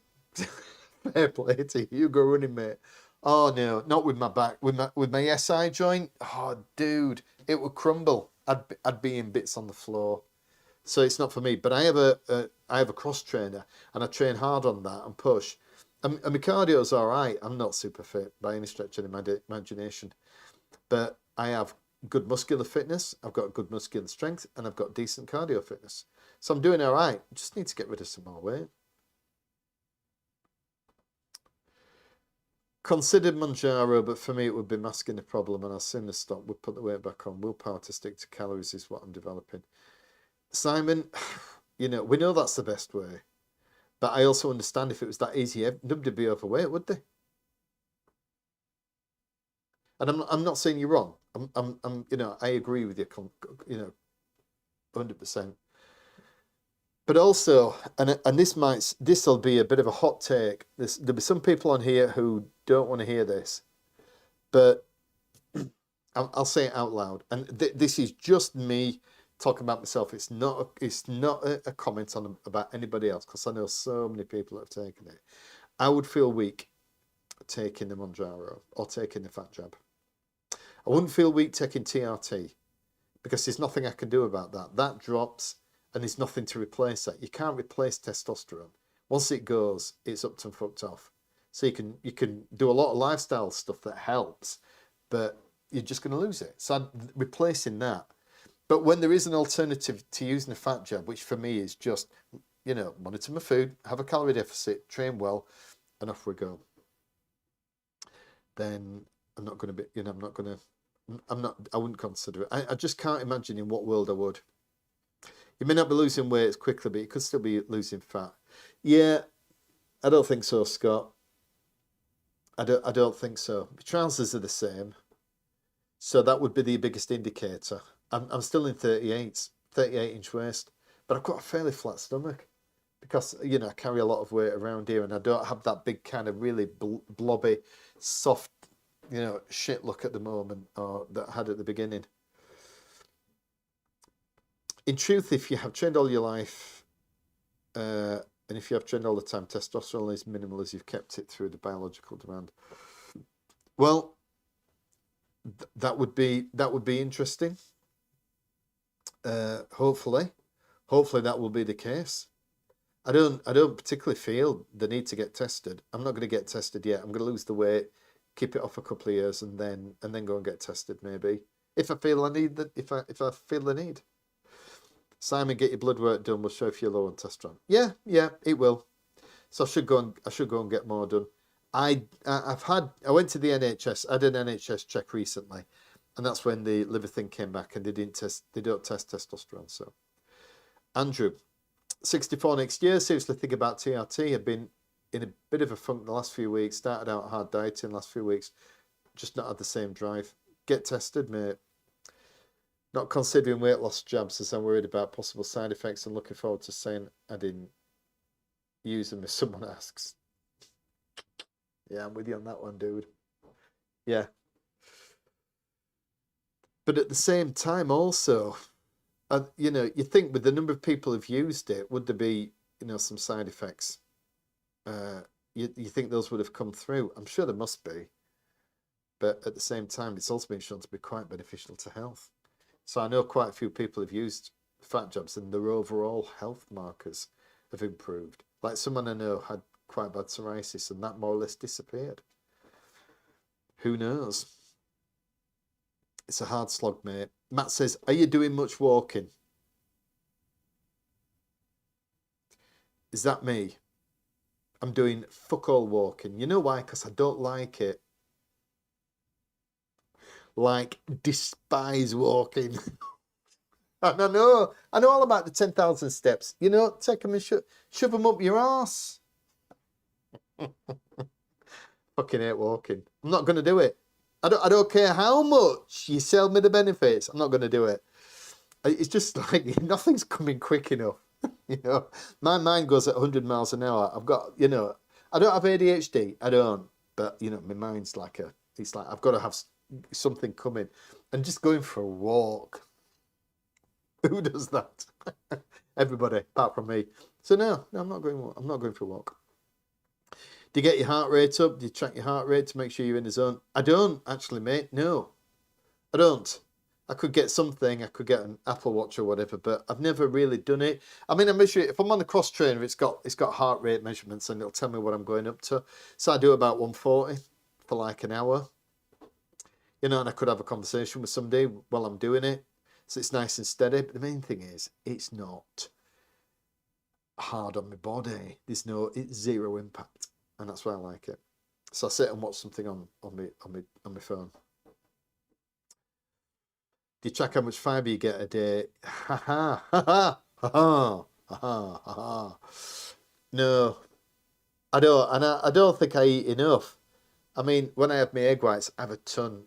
A: Fair play to you. You go running, mate. Oh no, not with my back. With my SI joint. Oh, dude, it would crumble. I'd be in bits on the floor. So it's not for me. But I have a cross trainer, and I train hard on that and push. And my cardio's all right. I'm not super fit by any stretch of the imagination, but I have good muscular fitness. I've got good muscular strength, and I've got decent cardio fitness. So I'm doing all right. Just need to get rid of some more weight. Considered Manjaro, but for me it would be masking the problem, and I'll sooner stop. Would put the weight back on. Willpower to stick to calories is what I'm developing. Simon, we know that's the best way, but I also understand if it was that easy, nobody would be overweight, would they? And I'm not saying you're wrong. I agree with you, 100%. But also, and this'll be a bit of a hot take. There'll be some people on here who don't want to hear this, but I'll say it out loud. And this is just me talking about myself. It's not a comment on about anybody else, because I know so many people that have taken it. I would feel weak taking the Mounjaro or taking the fat jab. I wouldn't feel weak taking TRT, because there's nothing I can do about that. That drops, and there's nothing to replace that. You can't replace testosterone. Once it goes, it's up and fucked off. So you can do a lot of lifestyle stuff that helps, but you're just going to lose it. So I'm replacing that. But when there is an alternative to using a fat jab, which for me is just, monitor my food, have a calorie deficit, train well, and off we go, then I'm not going to be, I wouldn't consider it. I just can't imagine in what world I would. You may not be losing weight as quickly, but you could still be losing fat. Yeah, I don't think so, Scott. I don't think so. My trousers are the same, so that would be the biggest indicator. I'm still in 38-inch waist, but I've got a fairly flat stomach because I carry a lot of weight around here, and I don't have that big kind of really blobby, soft, shit look at the moment, or that I had at the beginning. In truth, if you have trained all your life, and if you have trained all the time, testosterone is minimal as you've kept it through the biological demand. Well, that would be interesting. Hopefully that will be the case. I don't particularly feel the need to get tested. I'm not going to get tested yet. I'm going to lose the weight, keep it off a couple of years, and then go and get tested maybe if I feel I need that. If I feel the need. Simon, get your blood work done. We'll show if you're low on testosterone. Yeah, it will. So I should go and get more done. I went to the NHS. I did an NHS check recently, and that's when the liver thing came back, and they don't test testosterone. So, Andrew, 64 next year. Seriously think about TRT. I've been in a bit of a funk the last few weeks. Started out hard dieting last few weeks. Just not had the same drive. Get tested, mate. Not considering weight loss jabs as I'm worried about possible side effects, and looking forward to saying I didn't use them if someone asks. Yeah, I'm with you on that one, dude. Yeah. But at the same time also, you think with the number of people who've used it, would there be, some side effects? You think those would have come through? I'm sure there must be. But at the same time, it's also been shown to be quite beneficial to health. So I know quite a few people have used fat jabs, and their overall health markers have improved. Like someone I know had quite bad psoriasis, and that more or less disappeared. Who knows? It's a hard slog, mate. Matt says, are you doing much walking? Is that me? I'm doing fuck all walking. You know why? Because I don't like it. Like, despise walking. And I know all about the 10,000 steps. Take them and shove them up your ass. Fucking hate walking. I'm not going to do it. I don't care how much you sell me the benefits. I'm not going to do it. It's just like nothing's coming quick enough. My mind goes at 100 miles an hour. I've got, I don't have ADHD. I don't. But, my mind's like it's like I've got to have something coming. And just going for a walk. Who does that? Everybody, apart from me. So no, I'm not going for a walk. Do you get your heart rate up? Do you track your heart rate to make sure you're in the zone? I don't actually, mate. No, I don't. I could get something. I could get an Apple Watch or whatever, but I've never really done it. I mean, I measure it. If I'm on the cross trainer, it's got heart rate measurements and it'll tell me what I'm going up to. So I do about 140 for like an hour. You know, and I could have a conversation with somebody while I'm doing it. So it's nice and steady. But the main thing is, it's not hard on my body. It's zero impact. And that's why I like it. So I sit and watch something on my phone. Do you track how much fibre you get a day? Ha ha ha ha ha ha ha ha. No, I don't, and I don't think I eat enough. I mean, when I have my egg whites, I have a ton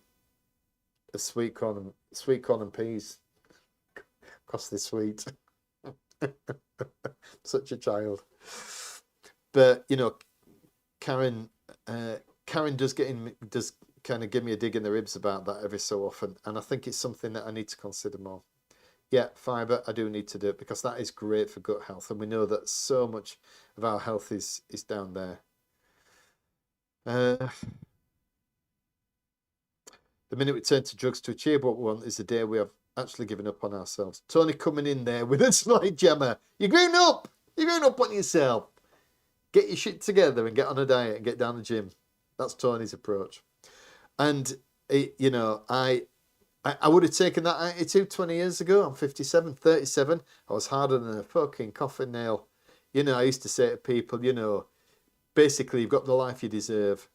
A: of sweet corn and peas. Costly sweet. Such a child. But you know, Karen does kind of give me a dig in the ribs about that every so often, and I think it's something that I need to consider more. Yeah, fibre, I do need to do it because that is great for gut health, and we know that so much of our health is down there. The minute we turn to drugs to achieve what we want is the day we have actually given up on ourselves. Tony coming in there with a sledgehammer. You're growing up. You're growing up on yourself. Get your shit together and get on a diet and get down the gym. That's Tony's approach. And, you know, I would have taken that attitude 20 years ago. I'm 57, 37. I was harder than a fucking coffin nail. You know, I used to say to people, you know, basically, you've got the life you deserve.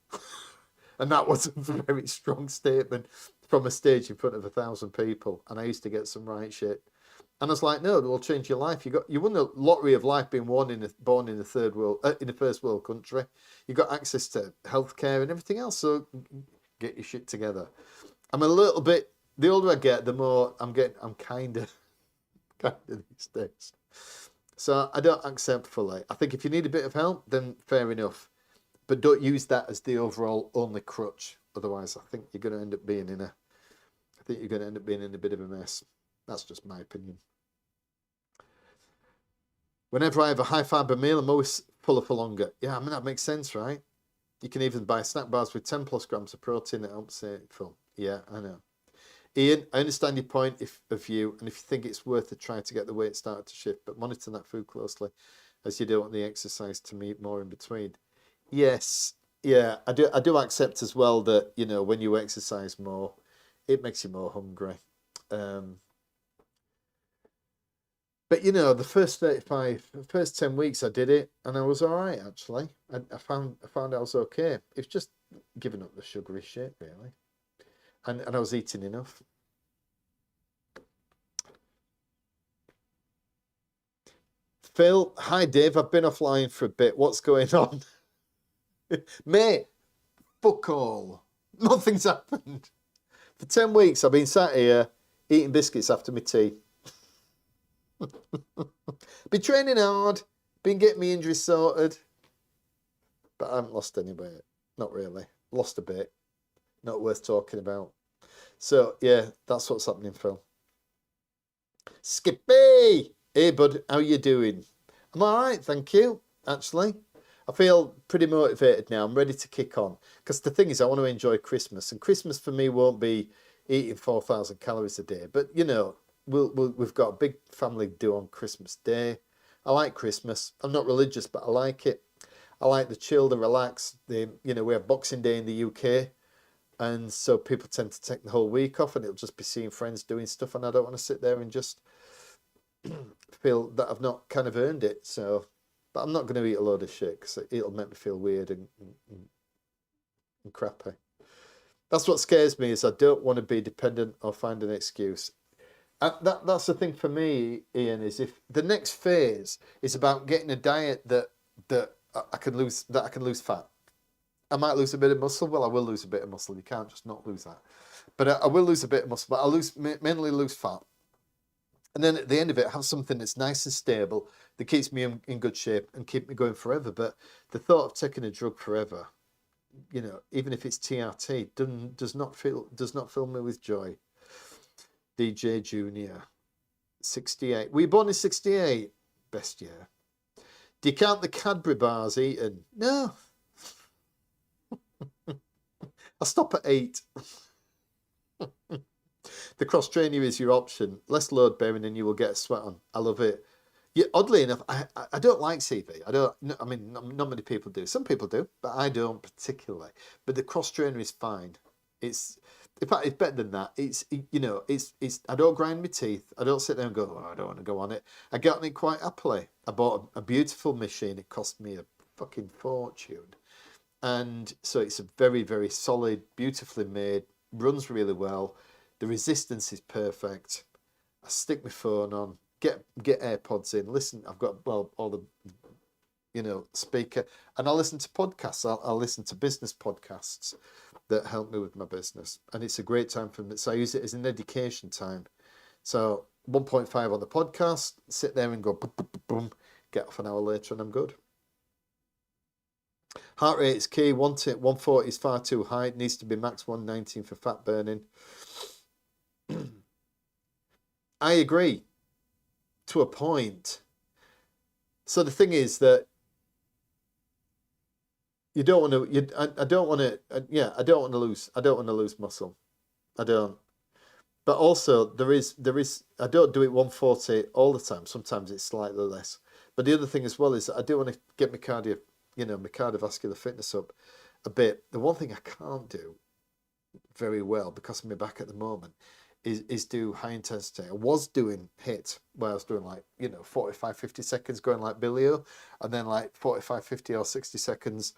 A: And that was a very strong statement from a stage in front of 1,000 people. And I used to get some right shit. And I was like, no, it will change your life. You won the lottery of life being born in a third world, in a first world country. You got access to healthcare and everything else. So get your shit together. I'm a little bit. The older I get, the more I'm kind of these days. So I don't accept fully. I think if you need a bit of help, then fair enough. But don't use that as the overall only crutch. Otherwise, I think you're going to end up being in a bit of a mess. That's just my opinion. Whenever I have a high fibre meal, I'm always fuller for longer. Yeah, I mean, that makes sense, right? You can even buy snack bars with 10 plus grams of protein that helps it full. Yeah, I know. Ian, I understand your point of view, and if you think it's worth it, try to get the weight started to shift, but monitor that food closely as you don't want the exercise to meet more in between. Yes, yeah, I do accept as well that, you know, when you exercise more, it makes you more hungry. But, you know, the first 10 weeks I did it, and I was all right, actually. I found I was okay. It's just giving up the sugary shit, really. And I was eating enough. Phil, hi Dave, I've been offline for a bit. What's going on? Mate, fuck all. Nothing's happened. For 10 weeks I've been sat here eating biscuits after my tea. Been training hard, been getting my injuries sorted. But I haven't lost any weight. Not really. Lost a bit. Not worth talking about. So, yeah, that's what's happening, Phil. Skippy! Hey, bud, how you doing? I'm all right, thank you, actually. I feel pretty motivated now. I'm ready to kick on. Because the thing is, I want to enjoy Christmas. And Christmas for me won't be eating 4,000 calories a day. But, you know, we've got a big family do on Christmas Day. I like Christmas. I'm not religious, but I like it. I like the chill, the relax. You know, we have Boxing Day in the UK. And so people tend to take the whole week off and it'll just be seeing friends doing stuff. And I don't want to sit there and just feel that I've not kind of earned it. So, but I'm not going to eat a load of shit because it'll make me feel weird and crappy. That's what scares me, is I don't want to be dependent or find an excuse. That's the thing for me, Ian, is if the next phase is about getting a diet that I can lose fat. I might lose a bit of muscle. Well, I will lose a bit of muscle. You can't just not lose that. But I will lose a bit of muscle. But I'll mainly lose fat. And then at the end of it, have something that's nice and stable that keeps me in good shape and keep me going forever. But the thought of taking a drug forever, you know, even if it's TRT, does not fill me with joy. DJ Junior, 68. Were you born in 68? Best year. Do you count the Cadbury bars eaten? No. I stop at 8. The cross trainer is your option. Less load bearing and you will get a sweat on. I love it. Yeah, oddly enough, I don't like CV. I mean, not many people do. Some people do, but I don't particularly. But the cross trainer is fine. It's, in fact, it's better than that. It's, you know, it's. I don't grind my teeth. I don't sit there and go, oh, I don't want to go on it. I get on it quite happily. I bought a beautiful machine. It cost me a fucking fortune. And so it's a very, very solid, beautifully made, runs really well. The resistance is perfect. I stick my phone on, get AirPods in, listen. I've got, well, all the, you know, speaker, and I listen to podcasts. I'll listen to business podcasts that help me with my business. And it's a great time for me. So I use it as an education time. So 1.5 on the podcast, sit there and go, boom, boom, boom, boom, get off an hour later and I'm good. Heart rate is key. 140 is far too high. It needs to be max 119 for fat burning. I agree to a point. So the thing is that you don't want to. I don't want to. Yeah, I don't want to lose. I don't want to lose muscle. I don't. But also there is. I don't do it 140 all the time. Sometimes it's slightly less. But the other thing as well is that I do want to get my cardio, you know, my cardiovascular fitness up a bit. The one thing I can't do very well because of my back at the moment is do high intensity. I was doing HIIT where I was doing like, you know, 45, 50 seconds going like Billy O, and then like 45, 50 or 60 seconds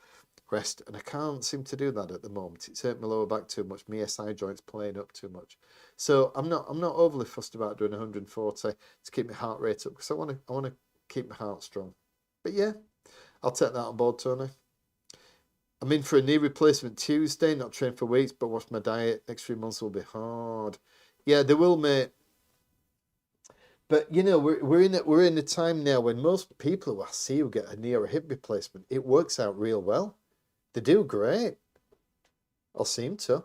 A: rest. And I can't seem to do that at the moment. It's hurt my lower back too much. My SI joints playing up too much. So I'm not overly fussed about doing 140 to keep my heart rate up because I want to keep my heart strong. But yeah, I'll take that on board, Tony. I'm in for a knee replacement Tuesday, not trained for weeks, but watch my diet. Next 3 months will be hard. Yeah, they will, mate. But you know, we're in a time now when most people who I see who get a knee or a hip replacement, it works out real well. They do great, or seem to.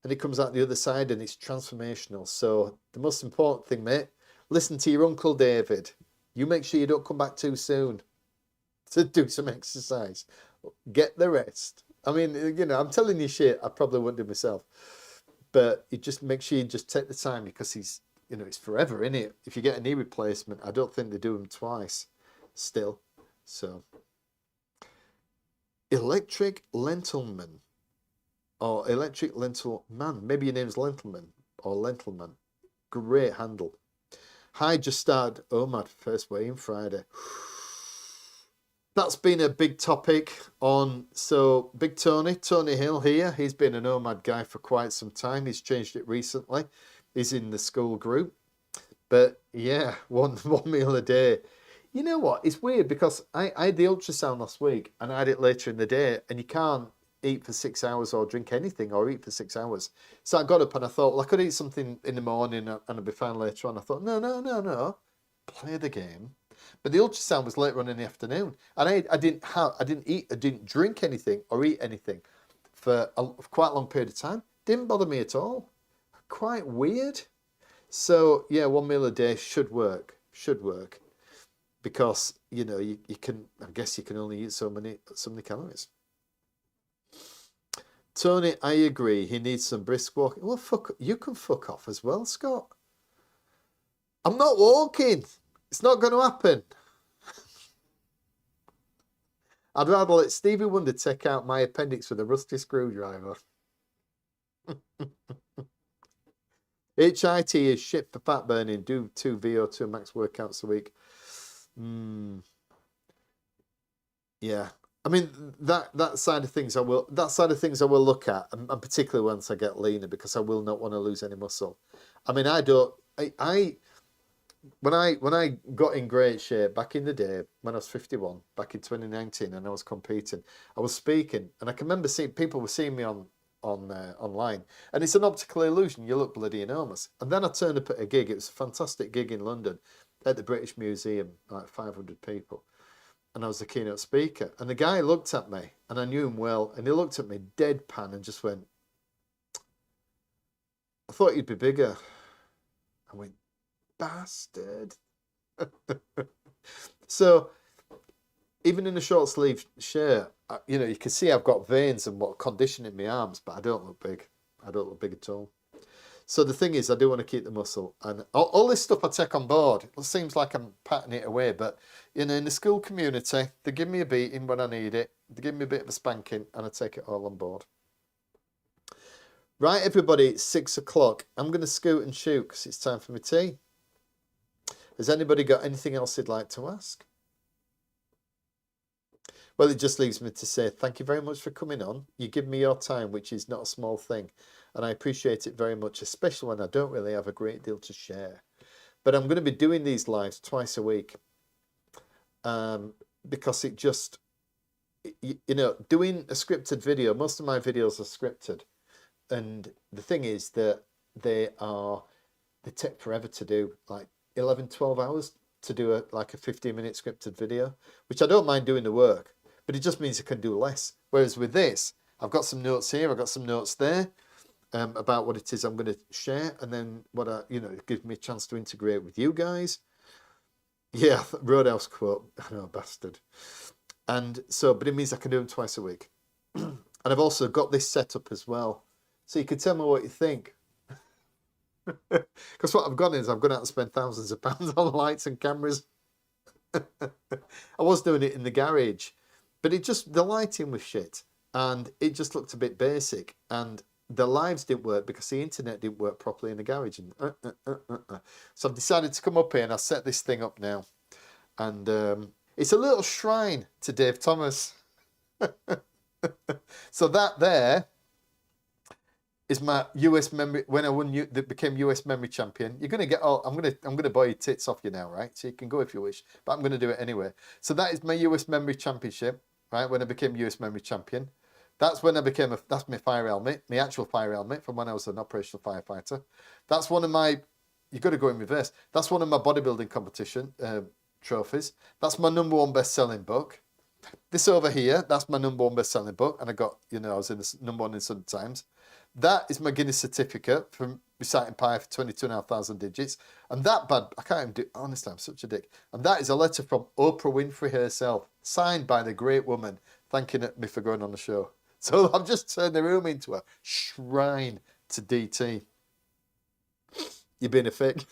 A: And it comes out the other side and it's transformational. So the most important thing, mate, listen to your Uncle David. You make sure you don't come back too soon to do some exercise. Get the rest. I mean, you know, I'm telling you shit I probably wouldn't do myself. But you just make sure you just take the time because he's, you know, it's forever, isn't it? If you get a knee replacement, I don't think they do them twice still. So, Electric Lentilman or Electric Lentil Man. Maybe your name's Lentilman or Lentilman. Great handle. Hi, just started OMAD first weigh-in Friday. That's been a big topic on, so Big Tony Hill here, he's been an OMAD guy for quite some time. He's changed it recently. He's in the school group. But yeah, one meal a day. You know what? It's weird because I had the ultrasound last week and I had it later in the day and you can't eat for 6 hours or drink anything or eat for 6 hours. So I got up and I thought, well, I could eat something in the morning and I'd be fine later on. I thought, no. Play the game. But the ultrasound was later on in the afternoon, and I didn't drink anything or eat anything for quite a long period of time. Didn't bother me at all. Quite weird. So yeah, 1 meal a day should work, because you know you can. I guess you can only eat so many calories. Tony, I agree. He needs some brisk walking. Well, you can fuck off as well, Scott. I'm not walking. It's not going to happen. I'd rather let Stevie Wonder take out my appendix with a rusty screwdriver. HIT is shit for fat burning. Do 2 VO2 max workouts a week. Yeah. I mean, that side of things I will look at, and particularly once I get leaner, because I will not want to lose any muscle. I mean, when I got in great shape back in the day, when I was 51, back in 2019, and I was competing, I was speaking, and I can remember seeing people were seeing me online, and it's an optical illusion. You look bloody enormous. And then I turned up at a gig. It was a fantastic gig in London at the British Museum, like 500 people, and I was the keynote speaker. And the guy looked at me, and I knew him well, and he looked at me deadpan and just went, "I thought you'd be bigger." I went, "Bastard." So even in a short sleeve shirt, you know, you can see I've got veins and what condition in my arms, but I don't look big. I don't look big at all. So the thing is, I do want to keep the muscle, and all this stuff I take on board. It seems like I'm patting it away, but you know, in the school community, they give me a beating when I need it. They give me a bit of a spanking, and I take it all on board. Right, everybody, it's 6 o'clock. I'm going to scoot and shoot because it's time for my tea. Has anybody got anything else they'd like to ask? Well, it just leaves me to say thank you very much for coming on. You give me your time, which is not a small thing. And I appreciate it very much, especially when I don't really have a great deal to share. But I'm going to be doing these lives twice a week. Because it just, you know, doing a scripted video, most of my videos are scripted. And the thing is that they take forever to do, like 11, 12 hours to do like a 15-minute scripted video, which I don't mind doing the work, but it just means I can do less. Whereas with this, I've got some notes here, I've got some notes there about what it is I'm going to share, and then what it gives me a chance to integrate with you guys. Yeah, Roadhouse quote, I know, bastard. And so, but it means I can do them twice a week. And I've also got this set up as well, so you can tell me what you think. Because what I've got is I've gone out and spent thousands of pounds on lights and cameras. I was doing it in the garage, but the lighting was shit, and it just looked a bit basic, and the lives didn't work because the internet didn't work properly in the garage. And so I've decided to come up here and I'll set this thing up now, and it's a little shrine to Dave Thomas. So that there is my US memory. When I became US memory champion, you're gonna get all. I'm gonna buy your tits off you now, right? So you can go if you wish, but I'm gonna do it anyway. So that is my US memory championship, right? When I became US memory champion, that's when I became that's my fire helmet, my actual fire helmet from when I was an operational firefighter. That's one of my. You got to go in reverse. That's one of my bodybuilding competition trophies. That's my #1 best-selling book. This over here, that's my #1 best-selling book, and I got, I was in the #1 in Sun Times. That is my Guinness certificate from reciting pi for 22,500 digits. And that I can't even do, honestly, I'm such a dick. And that is a letter from Oprah Winfrey herself, signed by the great woman, thanking me for going on the show. So I've just turned the room into a shrine to DT. You've been a fake.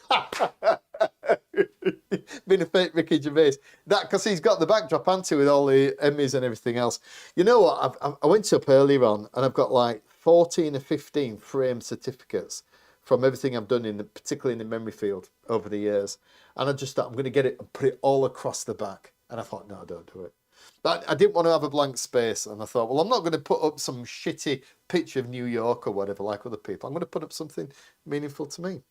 A: Been a fake Ricky Gervais. That because he's got the backdrop, hasn't he, with all the Emmys and everything else. You know what? I went up earlier on, and I've got like 14 or 15 framed certificates from everything I've done particularly in the memory field over the years. And I just thought I'm going to get it and put it all across the back. And I thought, no, don't do it. But I didn't want to have a blank space, and I thought, well, I'm not going to put up some shitty picture of New York or whatever like other people. I'm going to put up something meaningful to me.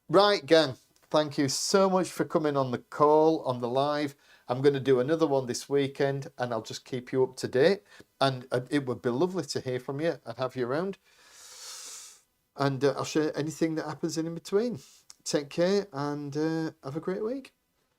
A: Right, gang. Thank you so much for coming on the call, on the live. I'm going to do another one this weekend, and I'll just keep you up to date. And it would be lovely to hear from you and have you around. And I'll share anything that happens in between. Take care and have a great week.